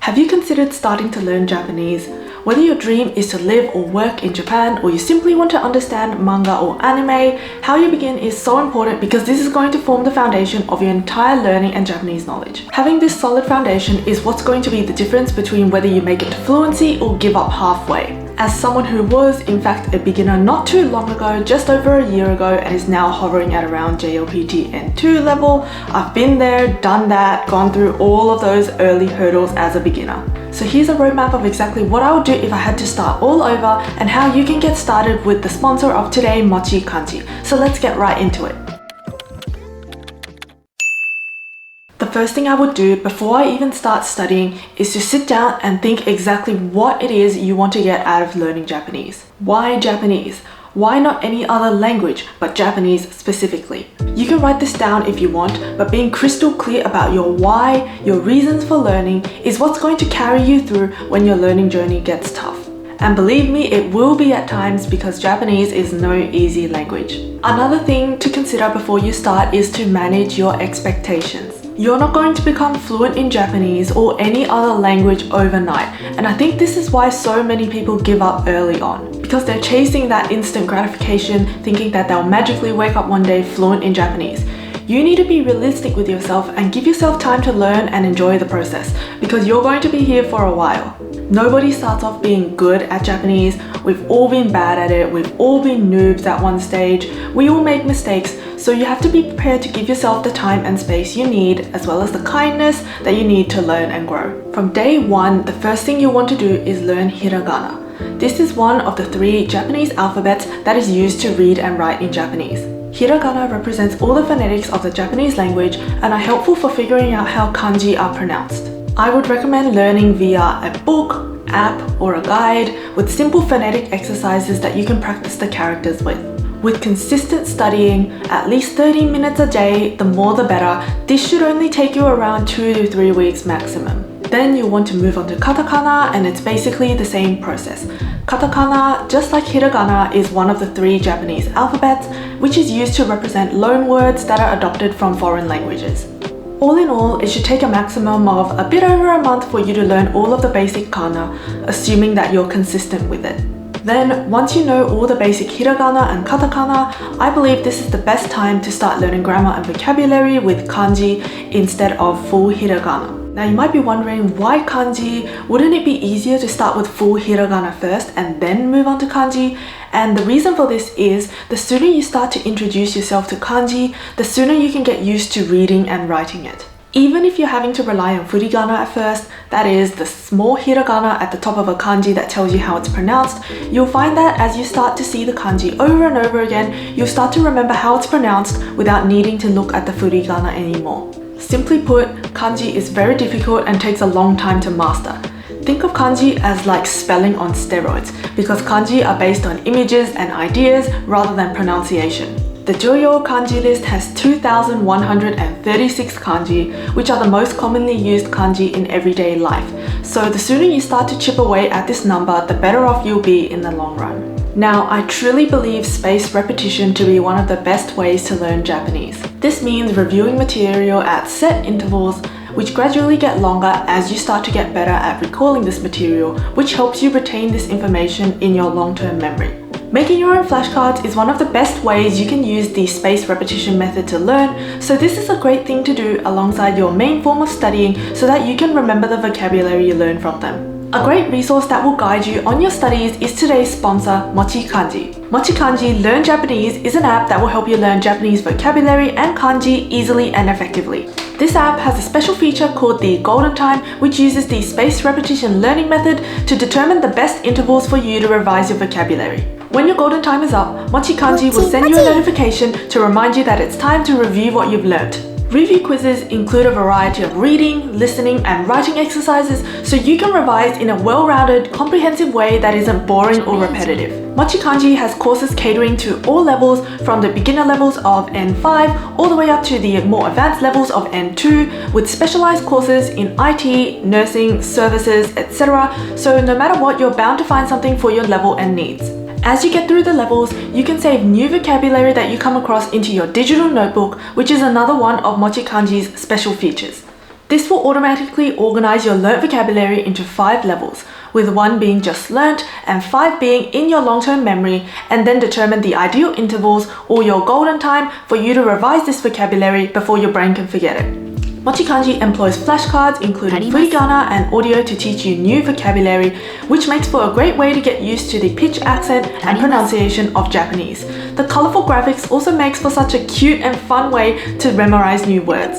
Have you considered starting to learn Japanese? Whether your dream is to live or work in Japan, or you simply want to understand manga or anime, how you begin is so important because this is going to form the foundation of your entire learning and Japanese knowledge. Having this solid foundation is what's going to be the difference between whether you make it to fluency or give up halfway. As someone who was, in fact, a beginner not too long ago, just over a year ago, and is now hovering at around JLPT N2 level, I've been there, done that, gone through all of those early hurdles as a beginner. So here's a roadmap of exactly what I would do if I had to start all over and how you can get started with the sponsor of today, MochiKanji. So let's get right into it. The first thing I would do before I even start studying is to sit down and think exactly what it is you want to get out of learning Japanese. Why Japanese? Why not any other language, but Japanese specifically? You can write this down if you want, but being crystal clear about your why, your reasons for learning, is what's going to carry you through when your learning journey gets tough. And believe me, it will be at times because Japanese is no easy language. Another thing to consider before you start is to manage your expectations. You're not going to become fluent in Japanese or any other language overnight, and I think this is why so many people give up early on, because they're chasing that instant gratification, thinking that they'll magically wake up one day fluent in Japanese. You need to be realistic with yourself and give yourself time to learn and enjoy the process, because you're going to be here for a while. Nobody starts off being good at Japanese. We've all been bad at it. We've all been noobs at one stage. We all make mistakes, so you have to be prepared to give yourself the time and space you need, as well as the kindness that you need to learn and grow. From day one, the first thing you want to do is learn hiragana. This is one of the 3 Japanese alphabets that is used to read and write in Japanese. Hiragana represents all the phonetics of the Japanese language and are helpful for figuring out how kanji are pronounced. I would recommend learning via a book, app, or a guide with simple phonetic exercises that you can practice the characters with. With consistent studying, at least 30 minutes a day, the more the better. This should only take you around 2 to 3 weeks maximum. Then you want to move on to katakana, and it's basically the same process. Katakana, just like hiragana, is one of the 3 Japanese alphabets, which is used to represent loan words that are adopted from foreign languages. All in all, it should take a maximum of a bit over a month for you to learn all of the basic kana, assuming that you're consistent with it. Then, once you know all the basic hiragana and katakana, I believe this is the best time to start learning grammar and vocabulary with kanji instead of full hiragana. Now you might be wondering, why kanji? Wouldn't it be easier to start with full hiragana first and then move on to kanji? And the reason for this is, the sooner you start to introduce yourself to kanji, the sooner you can get used to reading and writing it. Even if you're having to rely on furigana at first, that is the small hiragana at the top of a kanji that tells you how it's pronounced, you'll find that as you start to see the kanji over and over again, you'll start to remember how it's pronounced without needing to look at the furigana anymore. Simply put, kanji is very difficult and takes a long time to master. Think of kanji as like spelling on steroids, because kanji are based on images and ideas rather than pronunciation. The Joyo kanji list has 2,136 kanji, which are the most commonly used kanji in everyday life. So the sooner you start to chip away at this number, the better off you'll be in the long run. Now, I truly believe spaced repetition to be one of the best ways to learn Japanese. This means reviewing material at set intervals, which gradually get longer as you start to get better at recalling this material, which helps you retain this information in your long-term memory. Making your own flashcards is one of the best ways you can use the spaced repetition method to learn, so this is a great thing to do alongside your main form of studying so that you can remember the vocabulary you learn from them. A great resource that will guide you on your studies is today's sponsor, MochiKanji. MochiKanji Learn Japanese is an app that will help you learn Japanese vocabulary and kanji easily and effectively. This app has a special feature called the Golden Time, which uses the spaced repetition learning method to determine the best intervals for you to revise your vocabulary. When your golden time is up, MochiKanji will send you a notification to remind you that it's time to review what you've learnt. Review quizzes include a variety of reading, listening, and writing exercises so you can revise in a well-rounded, comprehensive way that isn't boring or repetitive. MochiKanji has courses catering to all levels, from the beginner levels of N5 all the way up to the more advanced levels of N2, with specialized courses in IT, nursing, services, etc. So no matter what, you're bound to find something for your level and needs. As you get through the levels, you can save new vocabulary that you come across into your digital notebook, which is another one of MochiKanji's special features. This will automatically organize your learnt vocabulary into 5 levels, with 1 being just learnt and 5 being in your long-term memory, and then determine the ideal intervals or your golden time for you to revise this vocabulary before your brain can forget it. MochiKanji employs flashcards including furigana and audio to teach you new vocabulary, which makes for a great way to get used to the pitch, accent and pronunciation of Japanese. The colorful graphics also makes for such a cute and fun way to memorize new words.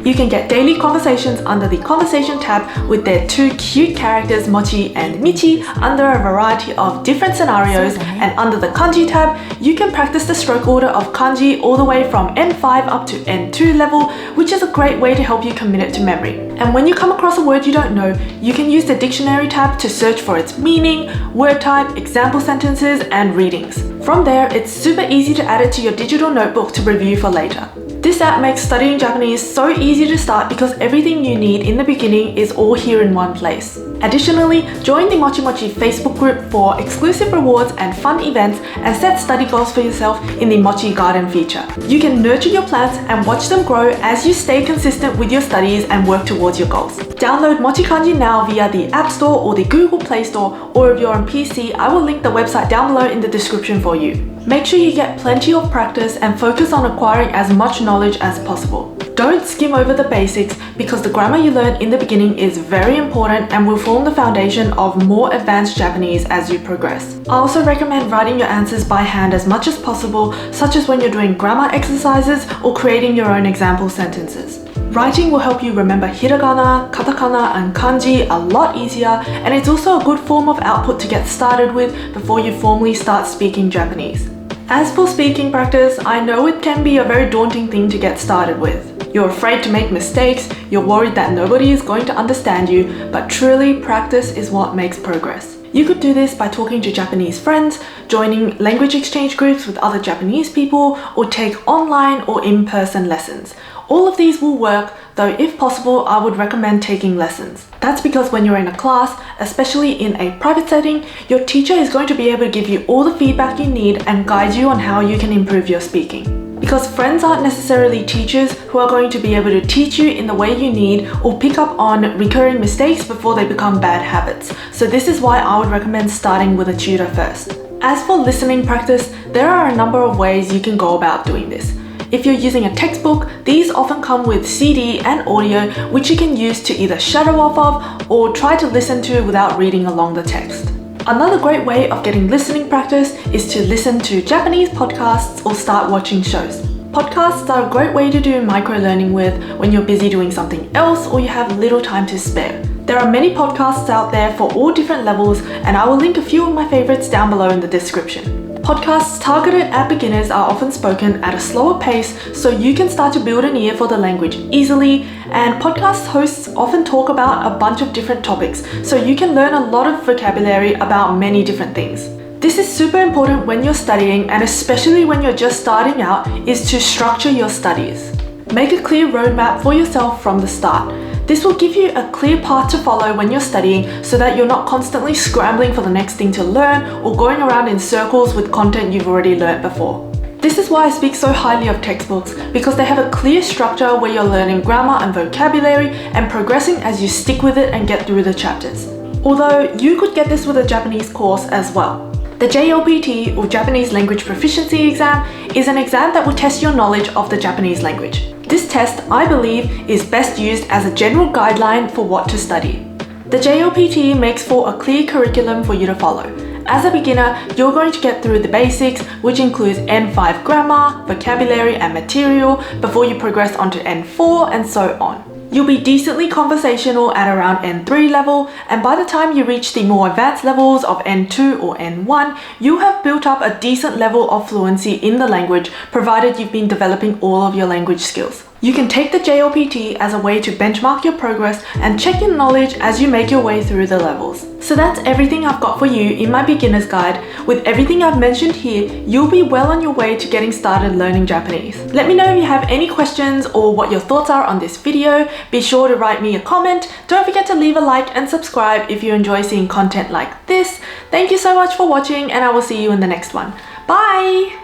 You can get daily conversations under the Conversation tab with their 2 cute characters Mochi and Michi under a variety of different scenarios, and under the Kanji tab, you can practice the stroke order of kanji all the way from N5 up to N2 level, which is a great way to help you commit it to memory. And when you come across a word you don't know, you can use the Dictionary tab to search for its meaning, word type, example sentences, and readings. From there, it's super easy to add it to your digital notebook to review for later. This app makes studying Japanese so easy to start because everything you need in the beginning is all here in one place. Additionally, join the Mochi Facebook group for exclusive rewards and fun events, and set study goals for yourself in the Mochi Garden feature. You can nurture your plants and watch them grow as you stay consistent with your studies and work towards your goals. Download MochiKanji now via the App Store or the Google Play Store, or if you're on PC, I will link the website down below in the description for you. Make sure you get plenty of practice and focus on acquiring as much knowledge as possible. Don't skim over the basics, because the grammar you learn in the beginning is very important and will form the foundation of more advanced Japanese as you progress. I also recommend writing your answers by hand as much as possible, such as when you're doing grammar exercises or creating your own example sentences. Writing will help you remember hiragana, katakana and kanji a lot easier, and it's also a good form of output to get started with before you formally start speaking Japanese. As for speaking practice, I know it can be a very daunting thing to get started with. You're afraid to make mistakes, you're worried that nobody is going to understand you, but truly practice is what makes progress. You could do this by talking to Japanese friends, joining language exchange groups with other Japanese people, or take online or in-person lessons. All of these will work, though if possible, I would recommend taking lessons. That's because when you're in a class, especially in a private setting, your teacher is going to be able to give you all the feedback you need and guide you on how you can improve your speaking. Because friends aren't necessarily teachers who are going to be able to teach you in the way you need or pick up on recurring mistakes before they become bad habits. So this is why I would recommend starting with a tutor first. As for listening practice, there are a number of ways you can go about doing this. If you're using a textbook, these often come with CD and audio, which you can use to either shadow off of or try to listen to without reading along the text. Another great way of getting listening practice is to listen to Japanese podcasts or start watching shows. Podcasts are a great way to do micro-learning with when you're busy doing something else or you have little time to spare. There are many podcasts out there for all different levels, and I will link a few of my favorites down below in the description. Podcasts targeted at beginners are often spoken at a slower pace, so you can start to build an ear for the language easily, and podcast hosts often talk about a bunch of different topics, so you can learn a lot of vocabulary about many different things. This is super important when you're studying, and especially when you're just starting out, is to structure your studies. Make a clear roadmap for yourself from the start. This will give you a clear path to follow when you're studying, so that you're not constantly scrambling for the next thing to learn or going around in circles with content you've already learnt before. This is why I speak so highly of textbooks, because they have a clear structure where you're learning grammar and vocabulary and progressing as you stick with it and get through the chapters. Although you could get this with a Japanese course as well. The JLPT, or Japanese Language Proficiency Exam, is an exam that will test your knowledge of the Japanese language. This test, I believe, is best used as a general guideline for what to study. The JLPT makes for a clear curriculum for you to follow. As a beginner, you're going to get through the basics, which includes N5 grammar, vocabulary and material, before you progress onto N4 and so on. You'll be decently conversational at around N3 level, and by the time you reach the more advanced levels of N2 or N1, you have built up a decent level of fluency in the language, provided you've been developing all of your language skills. You can take the JLPT as a way to benchmark your progress and check your knowledge as you make your way through the levels. So that's everything I've got for you in my beginner's guide. With everything I've mentioned here, you'll be well on your way to getting started learning Japanese. Let me know if you have any questions or what your thoughts are on this video. Be sure to write me a comment. Don't forget to leave a like and subscribe if you enjoy seeing content like this. Thank you so much for watching, and I will see you in the next one. Bye!